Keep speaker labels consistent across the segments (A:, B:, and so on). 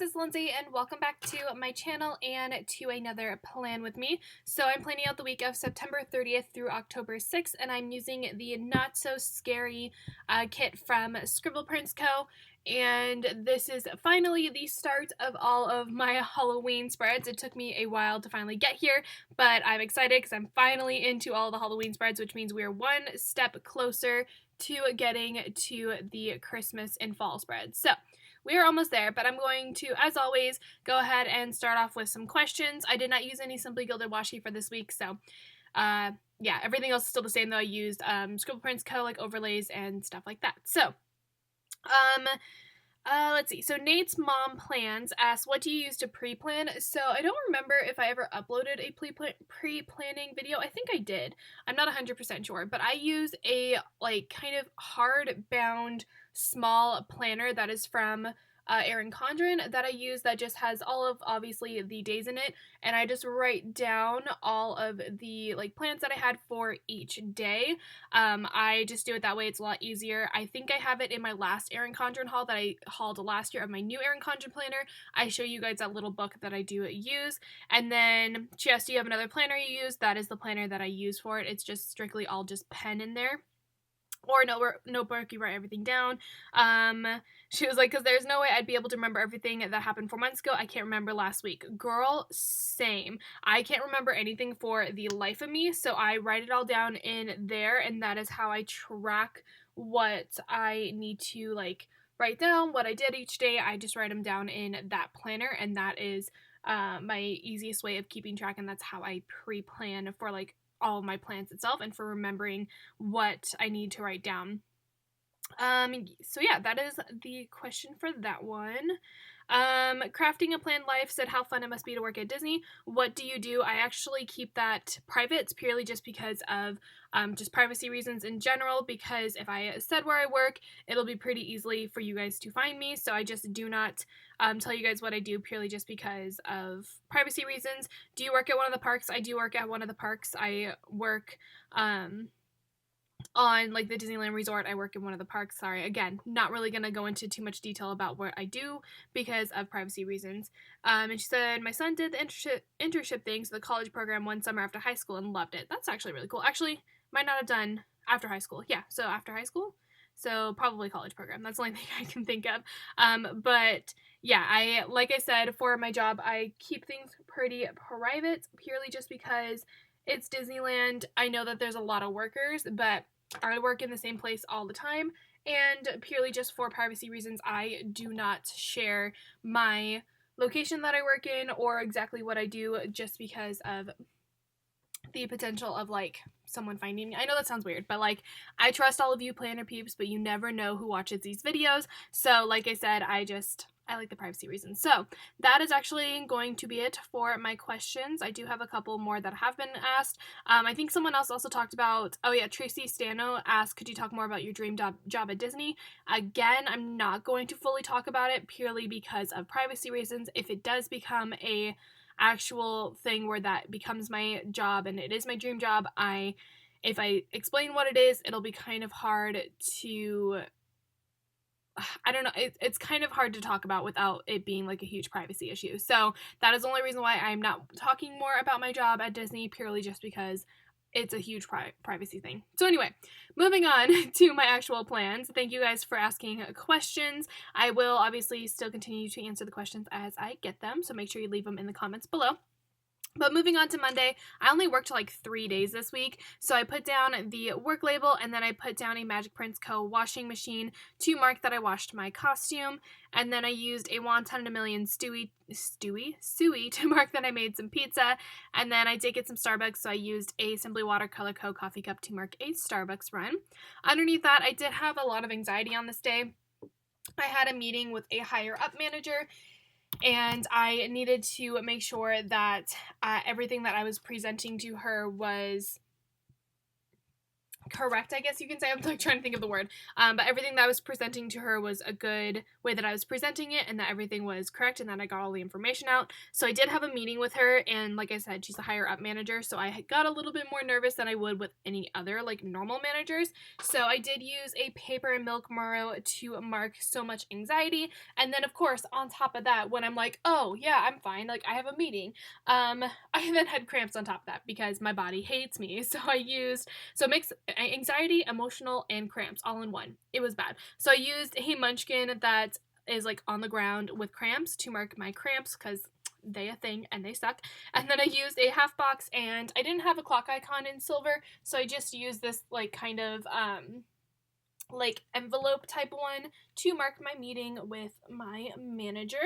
A: it's Lindsay, and welcome back to my channel and to another plan with me. So I'm planning out the week of September 30th through October 6th, and I'm using the Not So Scary kit from Scribble Co. And this is finally the start of all of my Halloween spreads. It took me a while to finally get here, but I'm excited because I'm finally into all the Halloween spreads, which means we're one step closer to getting to the Christmas and fall spreads. So we are almost there, but I'm going to, as always, go ahead and start off with some questions. I did not use any Simply Gilded washi for this week, so yeah, everything else is still the same, though. I used Scribble Co. like overlays and stuff like that. So, let's see. So Nate's mom plans asks, what do you use to pre-plan? So I don't remember if I ever uploaded a pre-planning video. I think I did. I'm not 100% sure, but I use a like kind of hard-bound small planner that is from Erin Condren that I use that just has all of obviously the days in it, and I just write down all of the like plans that I had for each day. I just do it that way. It's a lot easier. I think I have it in my last Erin Condren haul that I hauled last year of my new Erin Condren planner. I show you guys that little book that I do use, and then she asked, do you have another planner you use? That is the planner that I use for it. It's just strictly all just pen in there. Or notebook, you write everything down. She was like, because there's no way I'd be able to remember everything that happened 4 months ago. I can't remember last week. Girl, same. I can't remember anything for the life of me, so I write it all down in there, and that is how I track what I need to, like, write down, what I did each day. I just write them down in that planner, and that is my easiest way of keeping track, and that's how I pre-plan for, like, all of my plans itself and for remembering what I need to write down. So yeah, that is the question for that one. Crafting a Planned Life said how fun it must be to work at Disney. What do you do? I actually keep that private. It's purely just because of just privacy reasons in general, because if I said where I work, it'll be pretty easily for you guys to find me. So I just do not tell you guys what I do purely just because of privacy reasons. Do you work at one of the parks? I do work at one of the parks. I work on like the Disneyland Resort. I work in one of the parks. Sorry, again, not really gonna go into too much detail about what I do because of privacy reasons. And she said my son did the internship thing, so the college program, one summer after high school, and loved it. That's actually really cool. Actually, might not have done after high school. Yeah, so after high school, so probably college program. That's the only thing I can think of. But yeah, like I said, for my job, I keep things pretty private purely just because it's Disneyland. I know that there's a lot of workers, but I work in the same place all the time, and purely just for privacy reasons, I do not share my location that I work in or exactly what I do just because of the potential of like someone finding me. I know that sounds weird, but like I trust all of you planner peeps, but you never know who watches these videos. So like I said, I like the privacy reasons. So that is actually going to be it for my questions. I do have a couple more that have been asked. I think someone else also talked about, oh yeah, Tracy Stano asked, could you talk more about your dream job at Disney? Again, I'm not going to fully talk about it purely because of privacy reasons. If it does become a actual thing where that becomes my job and it is my dream job, if I explain what it is, it'll be kind of hard to, I don't know, it's kind of hard to talk about without it being like a huge privacy issue. So that is the only reason why I'm not talking more about my job at Disney, purely just because it's a huge privacy thing. So anyway, moving on to my actual plans. Thank you guys for asking questions. I will obviously still continue to answer the questions as I get them, so make sure you leave them in the comments below. But moving on to Monday, I only worked like 3 days this week, so I put down the work label, and then I put down a Magic Prince Co. washing machine to mark that I washed my costume, and then I used a Wonton and a Million suey to mark that I made some pizza, and then I did get some Starbucks, so I used a Simply Watercolor Co. coffee cup to mark a Starbucks run. Underneath that, I did have a lot of anxiety on this day. I had a meeting with a higher up manager, and I needed to make sure that everything that I was presenting to her was correct, I guess you can say. I'm like trying to think of the word. But everything that I was presenting to her was a good way that I was presenting it, and that everything was correct, and that I got all the information out. So I did have a meeting with her, and like I said, she's a higher up manager, so I got a little bit more nervous than I would with any other like normal managers. So I did use a paper and milk Maro to mark so much anxiety, and then of course on top of that, when I'm like, oh yeah, I'm fine, like I have a meeting, I then had cramps on top of that because my body hates me. So it makes anxiety, emotional, and cramps all in one. It was bad. So I used a munchkin that is like on the ground with cramps to mark my cramps because they a thing and they suck. And then I used a half box, and I didn't have a clock icon in silver, so I just used this like kind of like envelope type one to mark my meeting with my manager,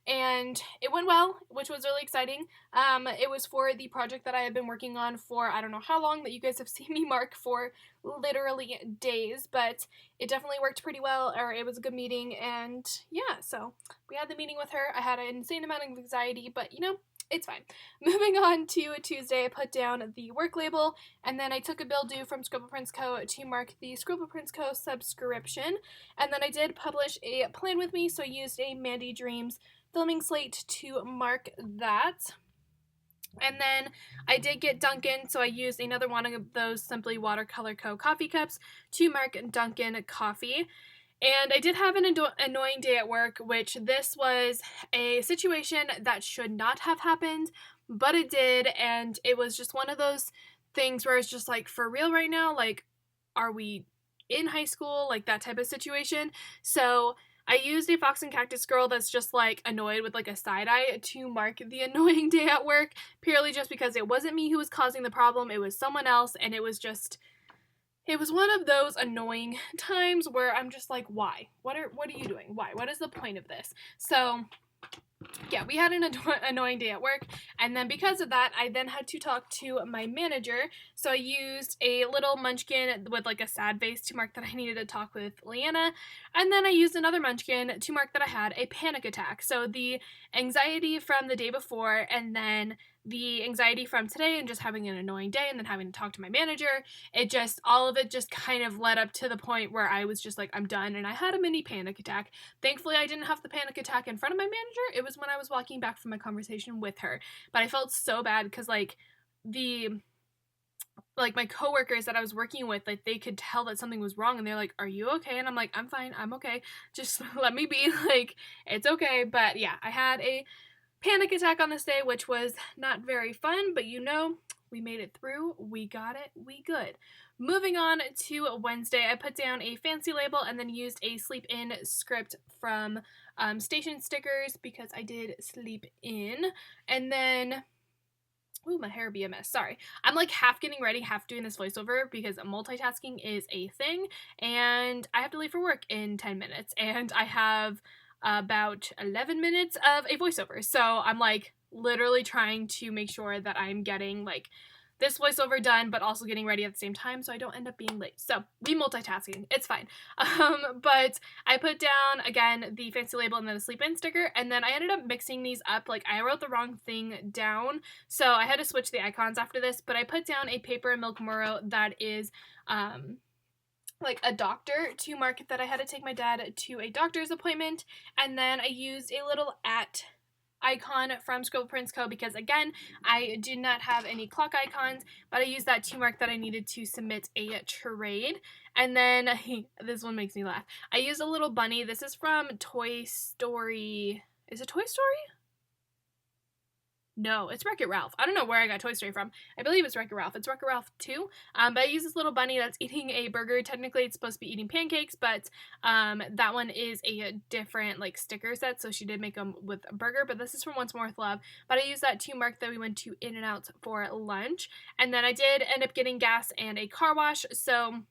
A: and it went well, which was really exciting. It was for the project that I had been working on for I don't know how long, that you guys have seen me mark for literally days, but it definitely worked pretty well, or it was a good meeting. And yeah, so we had the meeting with her. I had an insane amount of anxiety, but it's fine. Moving on to Tuesday, I put down the work label, and then I took a bill due from Scribble Prints Co. to mark the Scribble Prints Co. subscription, and then I did publish a plan with me, so I used a Mandy Dreams filming slate to mark that. And then I did get Dunkin', so I used another one of those Simply Watercolor Co. coffee cups to mark Dunkin' Coffee. And I did have an annoying day at work, which this was a situation that should not have happened, but it did, and it was just one of those things where it's just like, for real right now, like, are we in high school, like that type of situation. So I used a Fox and Cactus girl that's just like annoyed with like a side eye to mark the annoying day at work, purely just because it wasn't me who was causing the problem, it was someone else, and it was one of those annoying times where I'm just like, why? What are you doing? Why? What is the point of this? So yeah, we had an annoying day at work, and then because of that, I then had to talk to my manager, so I used a little munchkin with like a sad face to mark that I needed to talk with Leanna, and then I used another munchkin to mark that I had a panic attack. So the anxiety from the day before, and then the anxiety from today, and just having an annoying day, and then having to talk to my manager, all of it just kind of led up to the point where I was just like, I'm done, and I had a mini panic attack. Thankfully, I didn't have the panic attack in front of my manager. It was when I was walking back from my conversation with her. But I felt so bad because my coworkers that I was working with, like, they could tell that something was wrong, and they're like, are you okay? And I'm like, I'm fine, I'm okay, just let me be, like, it's okay. But yeah, I had a panic attack on this day, which was not very fun, but we made it through, we got it, we good. Moving on to Wednesday, I put down a fancy label and then used a sleep in script from Station Stickers because I did sleep in. And then, ooh, my hair be a mess, sorry. I'm like half getting ready, half doing this voiceover because multitasking is a thing, and I have to leave for work in 10 minutes, and I have about 11 minutes of a voiceover. So I'm like literally trying to make sure that I'm getting like this voiceover done, but also getting ready at the same time so I don't end up being late. So be multitasking, it's fine. But I put down again the fancy label and then a sleep in sticker, and then I ended up mixing these up. Like, I wrote the wrong thing down, so I had to switch the icons after this, but I put down a paper and milk Moro that is like a doctor to mark that I had to take my dad to a doctor's appointment, and then I used a little @ icon from Scribble Prints Co. because again, I did not have any clock icons, but I used that to mark that I needed to submit a trade. And then this one makes me laugh. I used a little bunny. This is from Toy Story. Is it Toy Story? No, it's Wreck-It Ralph. I don't know where I got Toy Story from. I believe it's Wreck-It Ralph. It's Wreck-It Ralph 2. But I use this little bunny that's eating a burger. Technically, it's supposed to be eating pancakes, but that one is a different like sticker set, so she did make them with a burger, but this is from Once More With Love. But I used that to mark that we went to In-N-Out for lunch. And then I did end up getting gas and a car wash, so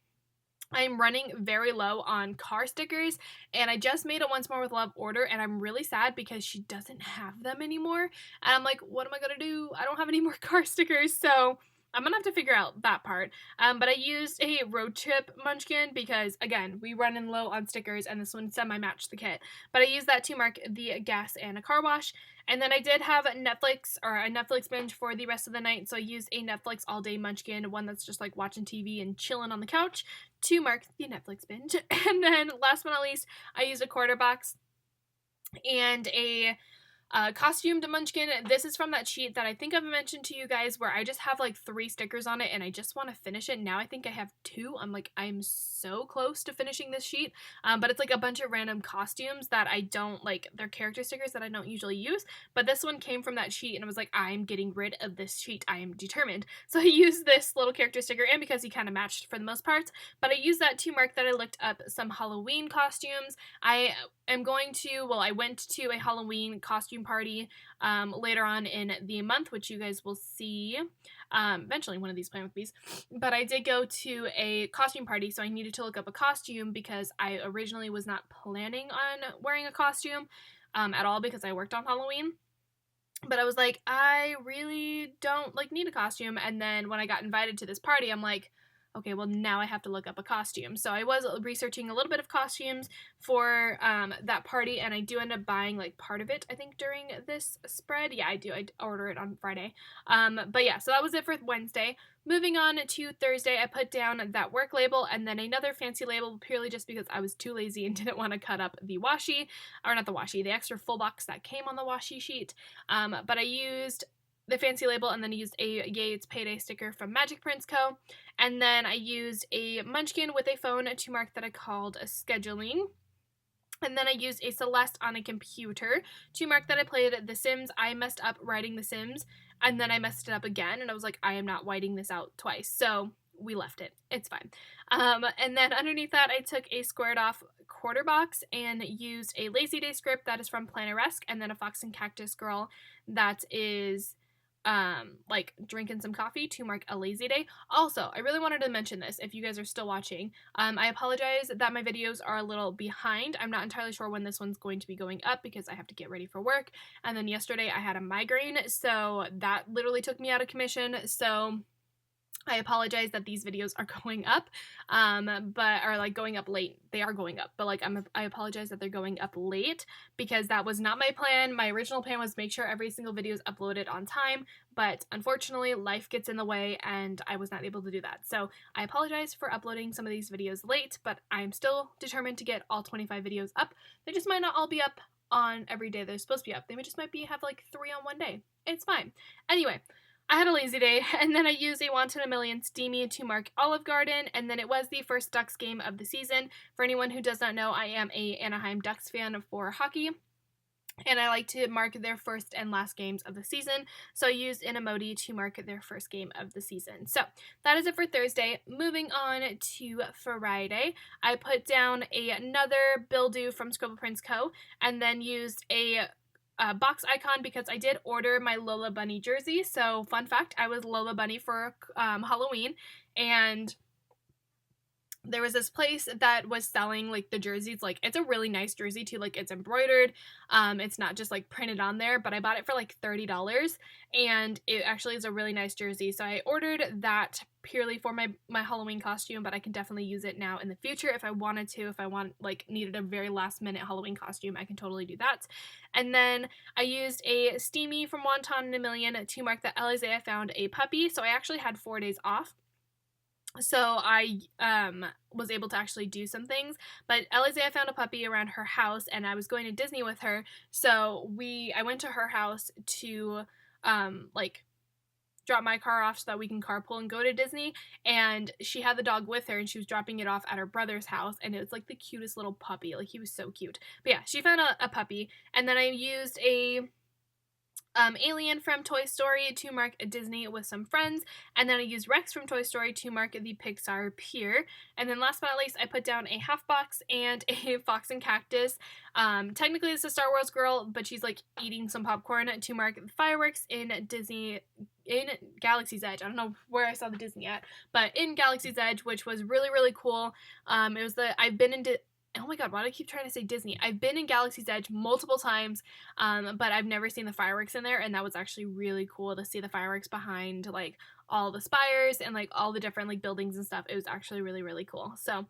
A: I'm running very low on car stickers, and I just made a Once More With Love order, and I'm really sad because she doesn't have them anymore, and I'm like, what am I gonna do? I don't have any more car stickers, so I'm gonna have to figure out that part. But I used a road trip munchkin because, again, we run in low on stickers and this one semi-matched the kit. But I used that to mark the gas and a car wash. And then I did have Netflix, or a Netflix binge for the rest of the night. So I used a Netflix all-day munchkin, one that's just like watching TV and chilling on the couch, to mark the Netflix binge. And then last but not least, I used a quarter box and a costumed munchkin. This is from that sheet that I think I've mentioned to you guys where I just have like 3 stickers on it and I just want to finish it. Now I think I have 2. I'm so close to finishing this sheet. But it's like a bunch of random costumes that I don't like. They're character stickers that I don't usually use. But this one came from that sheet and I was like, I'm getting rid of this sheet. I am determined. So I used this little character sticker, and because he kind of matched for the most part. But I used that to mark that I looked up some Halloween costumes. I went to a Halloween costume party later on in the month, which you guys will see eventually, one of these Plan With Bees. But I did go to a costume party, so I needed to look up a costume because I originally was not planning on wearing a costume at all because I worked on Halloween. But I was like, I really don't need a costume. And then when I got invited to this party, I'm like, okay, well, now I have to look up a costume. So I was researching a little bit of costumes for that party, and I do end up buying part of it, I think, during this spread. Yeah, I do. I order it on Friday. But yeah, so that was it for Wednesday. Moving on to Thursday, I put down that work label and then another fancy label purely just because I was too lazy and didn't want to cut up the washi, or not the washi, the extra full box that came on the washi sheet. But I used the fancy label, and then I used a Yay It's Payday sticker from Magic Prints Co. And then I used a munchkin with a phone to mark that I called a scheduling. And then I used a Celeste on a computer to mark that I played The Sims. I messed up writing The Sims, and then I messed it up again, and I was like, I am not whiting this out twice. So we left it. It's fine. And then underneath that, I took a squared off quarter box and used a Lazy Day script that is from Planner-esque, and then a Fox and Cactus Girl that is drinking some coffee to mark a lazy day. Also, I really wanted to mention this if you guys are still watching. I apologize that my videos are a little behind. I'm not entirely sure when this one's going to be going up because I have to get ready for work. And then yesterday I had a migraine, so that literally took me out of commission. So I apologize that these videos are going up, going up late. They are going up, but I apologize that they're going up late because that was not my plan. My original plan was to make sure every single video is uploaded on time, but unfortunately life gets in the way and I was not able to do that. So I apologize for uploading some of these videos late, but I'm still determined to get all 25 videos up. They just might not all be up on every day they're supposed to be up. They might just have 3 on one day. It's fine. Anyway, I had a lazy day, and then I used a Once in a Million Steamy to mark Olive Garden, and then it was the first Ducks game of the season. For anyone who does not know, I am a Anaheim Ducks fan for hockey, and I like to mark their first and last games of the season, so I used an emoji to mark their first game of the season. So that is it for Thursday. Moving on to Friday, I put down another bill due from Scribble Prints Co., and then used a box icon because I did order my Lola Bunny jersey. So fun fact, I was Lola Bunny for Halloween, and there was this place that was selling the jerseys. It's a really nice jersey too. It's embroidered. It's not just printed on there, but I bought it for $30, and it actually is a really nice jersey. So I ordered that purely for my Halloween costume, but I can definitely use it now in the future if I wanted to. If I needed a very last minute Halloween costume, I can totally do that. And then I used a Steamy from Wonton in a Million to mark that Alizé found a puppy. So I actually had 4 days off. So I was able to actually do some things, but Alizé found a puppy around her house, and I was going to Disney with her, so I went to her house to drop my car off so that we can carpool and go to Disney, and she had the dog with her, and she was dropping it off at her brother's house, and it was the cutest little puppy. He was so cute. But yeah, she found a puppy, and then I used a Alien from Toy Story to mark Disney with some friends, and then I used Rex from Toy Story to mark the Pixar Pier, and then last but not least, I put down a half box and a Fox and Cactus. Technically it's a Star Wars girl, but she's eating some popcorn to mark fireworks in Galaxy's Edge. I don't know where I saw the Disney at, but in Galaxy's Edge, which was really, really cool. I've been into oh my god, why do I keep trying to say Disney? I've been in Galaxy's Edge multiple times, but I've never seen the fireworks in there, and that was actually really cool to see the fireworks behind, like, all the spires and, like, all the different, like, buildings and stuff. It was actually really, really cool. So,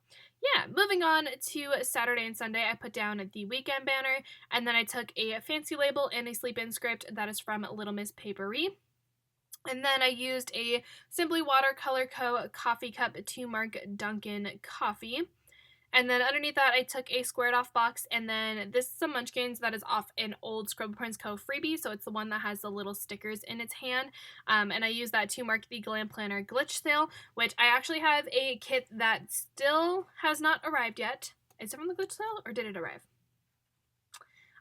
A: yeah, moving on to Saturday and Sunday, I put down the weekend banner, and then I took a fancy label and a sleep-in script that is from Little Miss Papery. And then I used a Simply Watercolor Co. coffee cup to mark Dunkin' Coffee. And then underneath that, I took a squared off box, and then this is some Munchkins that is off an old Scribble Co. freebie, so it's the one that has the little stickers in its hand, and I used that to mark the Glam Planner Glitch Sale, which I actually have a kit that still has not arrived yet. Is it from the Glitch Sale, or did it arrive?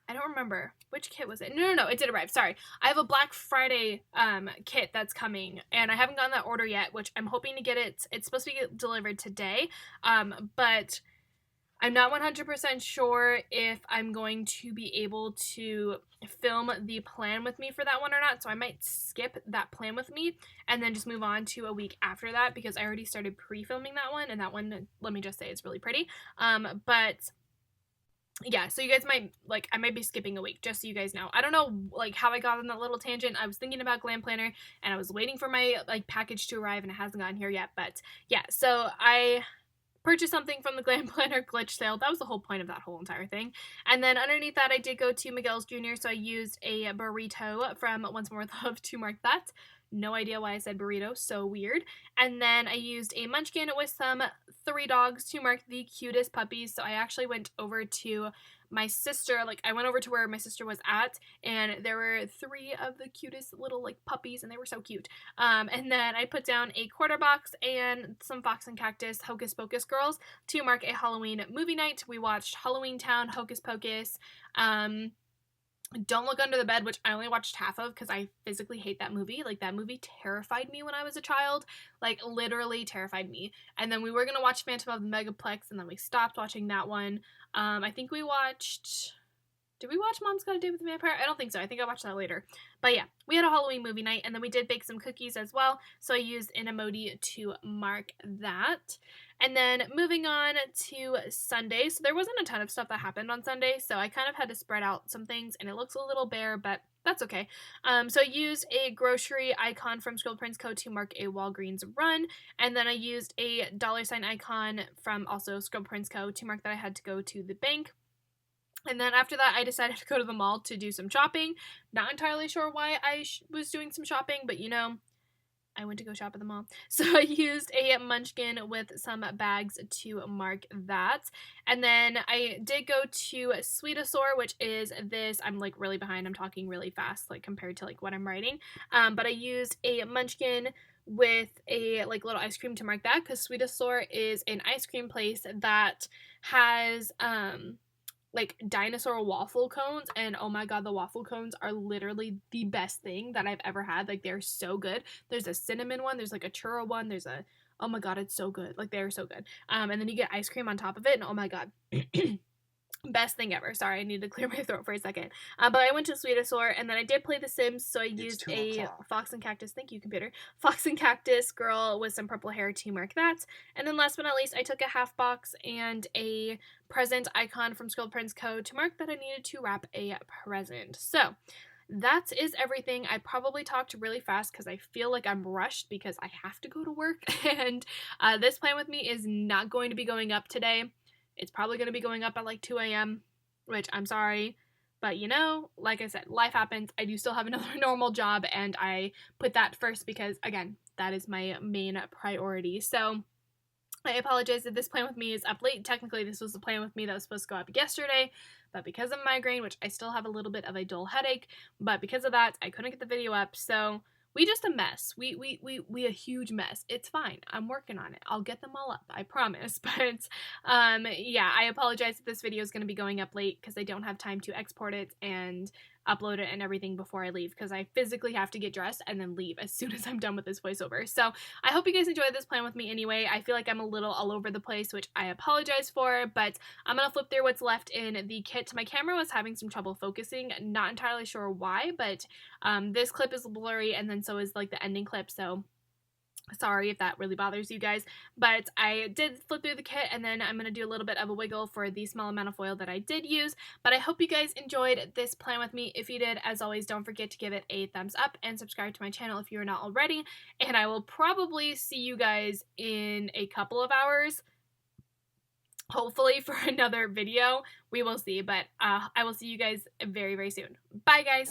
A: I don't remember. Which kit was it? No, it did arrive. Sorry. I have a Black Friday kit that's coming, and I haven't gotten that order yet, which I'm hoping to get it. It's supposed to be delivered today, but I'm not 100% sure if I'm going to be able to film the plan with me for that one or not, so I might skip that plan with me and then just move on to a week after that, because I already started pre-filming that one, and that one, let me just say, is really pretty. But yeah, so you guys might, like, I might be skipping a week, just so you guys know. I don't know, like, how I got on that little tangent. I was thinking about Glam Planner, and I was waiting for my, like, package to arrive, and it hasn't gotten here yet, but yeah, so I purchased something from the Glam Planner Glitch Sale. That was the whole point of that whole entire thing. And then underneath that, I did go to Miguel's Jr., so I used a burrito from Once More with Love to mark that. No idea why I said burrito, so weird. And then I used a munchkin with some 3 dogs to mark the cutest puppies. So I actually went over to my sister, like, I went over to where my sister was at, and there were 3 of the cutest little, like, puppies, and they were so cute. And then I put down a quarter box and some Fox and Cactus Hocus Pocus girls to mark a Halloween movie night. We watched Halloween Town, Hocus Pocus, Don't Look Under the Bed, which I only watched half of because I physically hate that movie. Like, that movie terrified me when I was a child. Like, literally terrified me. And then we were going to watch Phantom of the Megaplex, and then we stopped watching that one. I think we watched... Did we watch Mom's Got a Date with the Vampire? I don't think so. I think I watched that later. But yeah, we had a Halloween movie night, and then we did bake some cookies as well. So I used an emoji to mark that. And then moving on to Sunday. So there wasn't a ton of stuff that happened on Sunday, so I kind of had to spread out some things, and it looks a little bare, but that's okay. So I used a grocery icon from Scribble Co. to mark a Walgreens run, and then I used a $ icon from also Scribble Co. to mark that I had to go to the bank. And then after that, I decided to go to the mall to do some shopping. Not entirely sure why I was doing some shopping, but you know, I went to go shop at the mall. So I used a munchkin with some bags to mark that. And then I did go to Sweetosaur, which is this, I'm like really behind, I'm talking really fast, like compared to like what I'm writing. But I used a munchkin with a like little ice cream to mark that, because Sweetosaur is an ice cream place that has like dinosaur waffle cones, and oh my god, the waffle cones are literally the best thing that I've ever had. Like, they're so good. There's a cinnamon one, there's like a churro one, there's a, oh my god, it's so good. Like, they're so good. And then you get ice cream on top of it, and oh my god. Best thing ever. Sorry, I need to clear my throat for a second. But I went to Sweetosaur, and then I did play The Sims, so I used a Fox and Cactus, thank you, computer, Fox and Cactus girl with some purple hair to mark that. And then last but not least, I took a half box and a present icon from Scribble Co. to mark that I needed to wrap a present. So that is everything. I probably talked really fast because I feel like I'm rushed because I have to go to work, and this plan with me is not going to be going up today. It's probably going to be going up at like 2 a.m., which I'm sorry, but you know, like I said, life happens. I do still have another normal job, and I put that first because, again, that is my main priority. So I apologize if this plan with me is up late. Technically, this was the plan with me that was supposed to go up yesterday, but because of migraine, which I still have a little bit of a dull headache, but because of that, I couldn't get the video up, so we just a mess. We a huge mess. It's fine. I'm working on it. I'll get them all up. I promise. But yeah, I apologize if this video is going to be going up late because I don't have time to export it and upload it and everything before I leave, because I physically have to get dressed and then leave as soon as I'm done with this voiceover. So I hope you guys enjoyed this plan with me anyway. I feel like I'm a little all over the place, which I apologize for, but I'm going to flip through what's left in the kit. My camera was having some trouble focusing. Not entirely sure why, but this clip is blurry, and then so is like the ending clip, so Sorry if that really bothers you guys, but I did flip through the kit, and then I'm going to do a little bit of a wiggle for the small amount of foil that I did use. But I hope you guys enjoyed this plan with me. If you did, as always, don't forget to give it a thumbs up and subscribe to my channel if you are not already. And I will probably see you guys in a couple of hours, hopefully for another video. We will see, but I will see you guys very, very soon. Bye, guys!